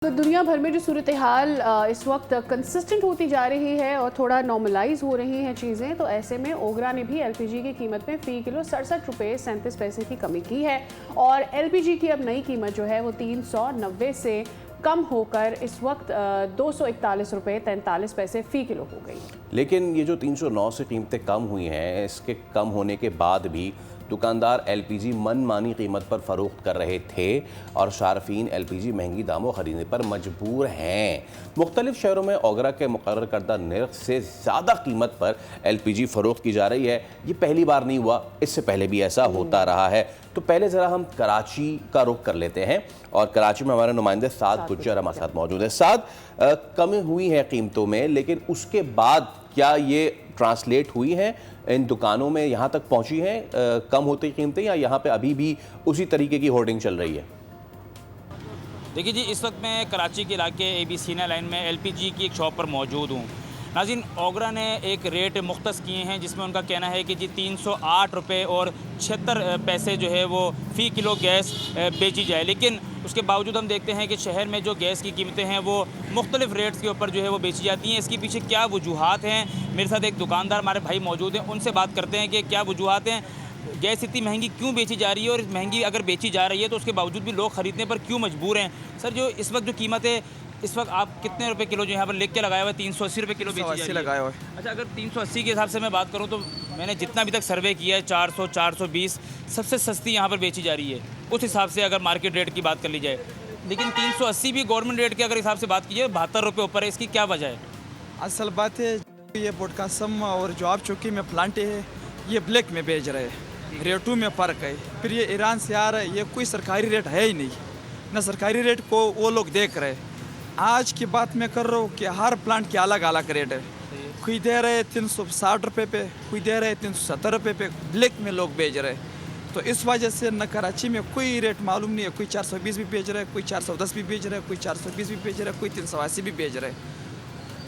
तो दुनिया भर में जो सूरत हाल इस वक्त कंसिस्टेंट होती जा रही है और थोड़ा नॉर्मलाइज हो रही हैं चीज़ें, तो ऐसे में ओगरा ने भी एलपीजी की कीमत में फ़ी किलो 67 रुपये 37 पैसे की कमी की है और एलपीजी की अब नई कीमत जो है वो 390 से कम होकर इस वक्त 241 रुपये 43 पैसे फ़ी किलो हो गई। लेकिन ये जो 309 से कीमतें कम हुई हैं, इसके कम होने के बाद भी दुकानदार एलपीजी मनमानी कीमत पर फ़रोख्त कर रहे थे और शारफीन एलपीजी महंगी दामों ख़रीदने पर मजबूर हैं। मुख्तलिफ शहरों में ओगरा के मुकर्रर करदा नर्ख से ज़्यादा कीमत पर एलपीजी फ़रोख्त की जा रही है। ये पहली बार नहीं हुआ, इससे पहले भी ऐसा होता रहा है। तो पहले ज़रा हम कराची का रुख कर लेते हैं और कराची में हमारे नुमाइंदे साद गुज्जर हमारे साथ मौजूद है। साद, कमी हुई है कीमतों में, लेकिन उसके बाद क्या ये ट्रांसलेट हुई हैं इन दुकानों में, यहाँ तक पहुँची हैं कम होती कीमतें, या यहाँ पे अभी भी उसी तरीके की होर्डिंग चल रही है? देखिए जी, इस वक्त मैं कराची के इलाके एबी सीना लाइन में एलपीजी की एक शॉप पर मौजूद हूँ। नाज़रीन, ओगरा ने एक रेट मुख्तस किए हैं जिसमें उनका कहना है कि जी 308 रुपये और 76 पैसे जो है वो फ़ी किलो गैस बेची जाए। लेकिन उसके बावजूद हम देखते हैं कि शहर में जो गैस की कीमतें हैं वो मुख्तलिफ रेट्स के ऊपर जो है वो बेची जाती हैं। इसके पीछे क्या वजूहात हैं? मेरे साथ एक दुकानदार हमारे भाई मौजूद हैं, उनसे बात करते हैं कि क्या वजूहात हैं, गैस इतनी महंगी क्यों बेची जा रही है और महंगी अगर बेची जा रही है तो उसके बावजूद भी लोग ख़रीदने पर क्यों मजबूर हैं। सर, जो इस वक्त जो कीमत है, इस वक्त आप कितने रुपए किलो जो यहाँ पर लिख के लगाया हुआ है? 380 रुपये किलो बेची जा रही है। लगाया हुआ है। अच्छा, अगर 380 के हिसाब से मैं बात करूँ तो मैंने जितना अभी तक सर्वे किया है 400 420 सबसे सस्ती यहाँ पर बेची जा रही है उस हिसाब से, अगर मार्केट रेट की बात कर ली जाए। लेकिन 380 भी गवर्नमेंट रेट के अगर हिसाब से बात कीजिए 72 रुपये ऊपर है। इसकी क्या वजह है? असल बात है, ये बोडकासम और जो आप चौकी में प्लांट है ये ब्लैक में बेच रहे हैं, रेटों में फ़र्क है। फिर ये ईरान से आ रहा है, ये कोई सरकारी रेट है ही नहीं, ना सरकारी रेट को वो लोग देख रहे हैं। आज की बात मैं कर रहा हूँ कि हर प्लांट के अलग अलग रेट है। कोई दे रहे 360 रुपये पे, कोई दे रहे 370 रुपये पे, ब्लैक में लोग बेच रहे हैं। तो इस वजह से न कराची में कोई रेट मालूम नहीं है। कोई 420 भी बेच रहा है, कोई 410 भी बेच रहा है, कोई 420 भी बेच रहा है, कोई 380 भी बेच रहा है।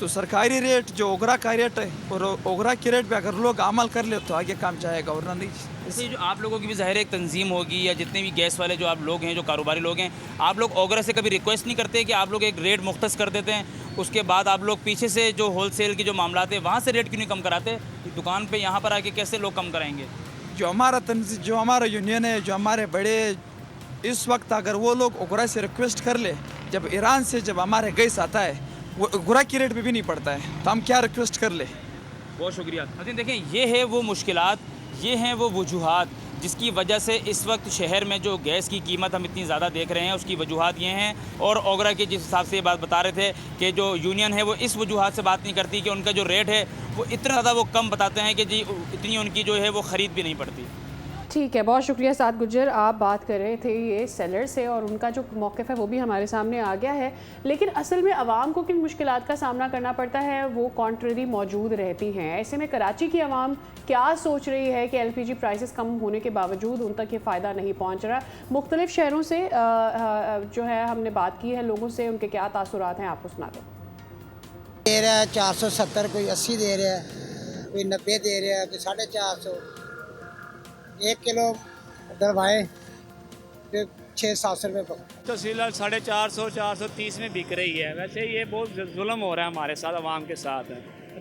तो सरकारी रेट जो ओगरा का रेट है और ओगरा के रेट पे अगर लोग अमल कर ले तो आगे काम जाएगा, वरना नहीं। इसलिए जो आप लोगों की भी ज़ाहिर एक तंजीम होगी या जितने भी गैस वाले जो आप लोग हैं, जो कारोबारी लोग हैं, आप लोग ओगरा से कभी रिक्वेस्ट नहीं करते कि आप लोग एक रेट मुख्तस कर देते हैं, उसके बाद आप लोग पीछे से जो होलसेल की जो मामला है वहाँ से रेट क्यों नहीं कम कराते? दुकान पे यहाँ पर आके कैसे लोग कम कराएंगे? जो हमारा यूनियन है, जो हमारे बड़े, इस वक्त अगर वो लोग ओगरा से रिक्वेस्ट कर ले, जब ईरान से जब हमारे गैस आता है वो ओगरा की रेट पे भी नहीं पड़ता है, तो हम क्या रिक्वेस्ट कर ले। बहुत शुक्रिया। नाज़रीन, देखें, ये है वो मुश्किलात, ये हैं वो वजूहात जिसकी वजह से इस वक्त शहर में जो गैस की कीमत हम इतनी ज़्यादा देख रहे हैं, उसकी वजूहात ये हैं। और ओगरा के जिस हिसाब से ये बात बता रहे थे कि जो यूनियन है वो इस वजूहात से बात नहीं करती कि उनका जो रेट है वो इतना ज़्यादा वो कम बताते हैं कि जी इतनी उनकी जो है वो ख़रीद भी नहीं पड़ती। ठीक है, बहुत शुक्रिया साद गुज्जर। आप बात कर रहे थे ये सेलर से और उनका जो मौक़िफ़ है वो भी हमारे सामने आ गया है। लेकिन असल में आवाम को किन मुश्किलात का सामना करना पड़ता है वो कॉन्ट्ररी मौजूद रहती हैं। ऐसे में कराची की आवाम क्या सोच रही है कि एलपीजी प्राइसेस कम होने के बावजूद उन तक ये फ़ायदा नहीं पहुँच रहा। मुख्तलिफ शहरों से जो है हमने बात की है लोगों से, उनके क्या तासुरात हैं आपको सुना दें। दे रहा है 470, कोई 80 दे रहा है, कोई 90 दे रहा है, कोई 450। 1 किलो दरवाएँ 600-700 रुपये पकड़। तो फिलहाल 450 430 में बिक रही है। वैसे ये बहुत जुल्म हो रहा है हमारे साथ, आवाम के साथ।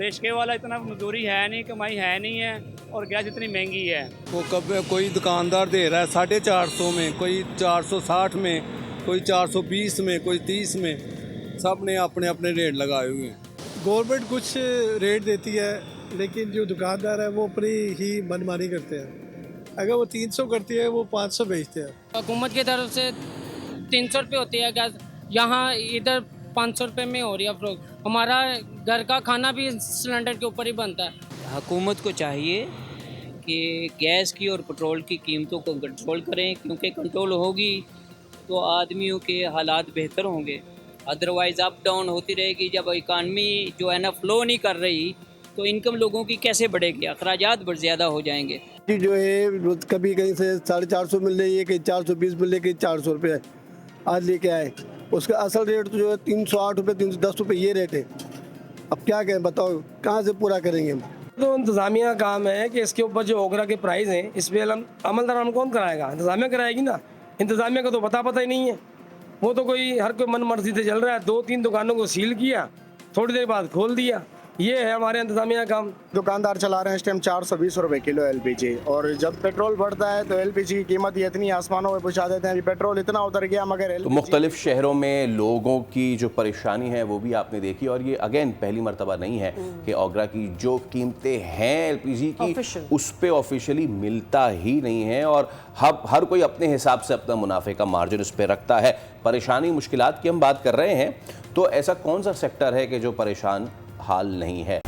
रिश्के वाला इतना मजदूरी है नहीं, कमाई है नहीं है, और गैस इतनी महंगी है। वो कब कोई दुकानदार दे रहा है 450 में, कोई 460 में, कोई 420 में, कोई 30 में, सब ने अपने अपने रेट लगाए हुए हैं। गवर्नमेंट कुछ रेट देती है, लेकिन जो दुकानदार है वो अपनी ही मनमानी करते हैं। अगर वो 300 करती है वो 500 बेचते हैं। हुकूमत की तरफ से 300 रुपये होती है गैस, यहाँ इधर 500 रुपये में हो रही है फ़रोख्त। हमारा घर का खाना भी सिलेंडर के ऊपर ही बनता है। हुकूमत को चाहिए कि गैस की और पेट्रोल की कीमतों को कंट्रोल करें, क्योंकि कंट्रोल होगी तो आदमियों के हालात बेहतर होंगे। अदरवाइज़ अप डाउन होती रहेगी। जब इकानमी जो है ना फ्लो नहीं कर रही तो इनकम लोगों की कैसे बढ़ेगी, अखराजात बहुत ज़्यादा हो जाएंगे। जो है कभी कहीं से 450 मिल रही है, कहीं 420 मिल रही है, कहीं 400 रुपये आज लेके आए। उसका असल रेट तो जो है 308 रुपये 310 रुपये ये रेट है। अब क्या कहें, बताओ कहाँ से पूरा करेंगे हम। तो इंतज़ामिया का काम है कि इसके ऊपर जो ओगरा के प्राइस हैं इस पर अमल दरामद कौन कराएगा? इंतज़ामिया कराएगी ना। इंतज़ामिया का तो पता ही नहीं है। वो तो कोई हर कोई मन मर्जी से चल रहा है। 2-3 दुकानों को सील किया, थोड़ी देर बाद खोल दिया। ये है हमारे इंतजामिया काम। दुकानदार चला रहे हैं इस टाइम 420 रुपए किलो एलपीजी, और जब पेट्रोल बढ़ता है तो एलपीजी की कीमत ये इतनी आसमानों में पहुंचा देते हैं। अभी पेट्रोल इतना उतर गया मगर तो मुख्तलिफ शहरों में लोगों की जो परेशानी है वो भी आपने देखी, और ये अगेन पहली मरतबा नहीं है कि ओगरा की जो कीमतें हैं एलपीजी की उस पर ऑफिशियली मिलता ही नहीं है, और हर कोई अपने हिसाब से अपना मुनाफे का मार्जिन उस पर रखता है। परेशानी मुश्किलात की हम बात कर रहे हैं, तो ऐसा कौन सा सेक्टर है कि जो परेशान हाल नहीं है?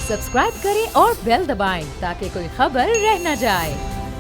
सब्सक्राइब करें और बेल दबाएं ताकि कोई खबर रह न जाए।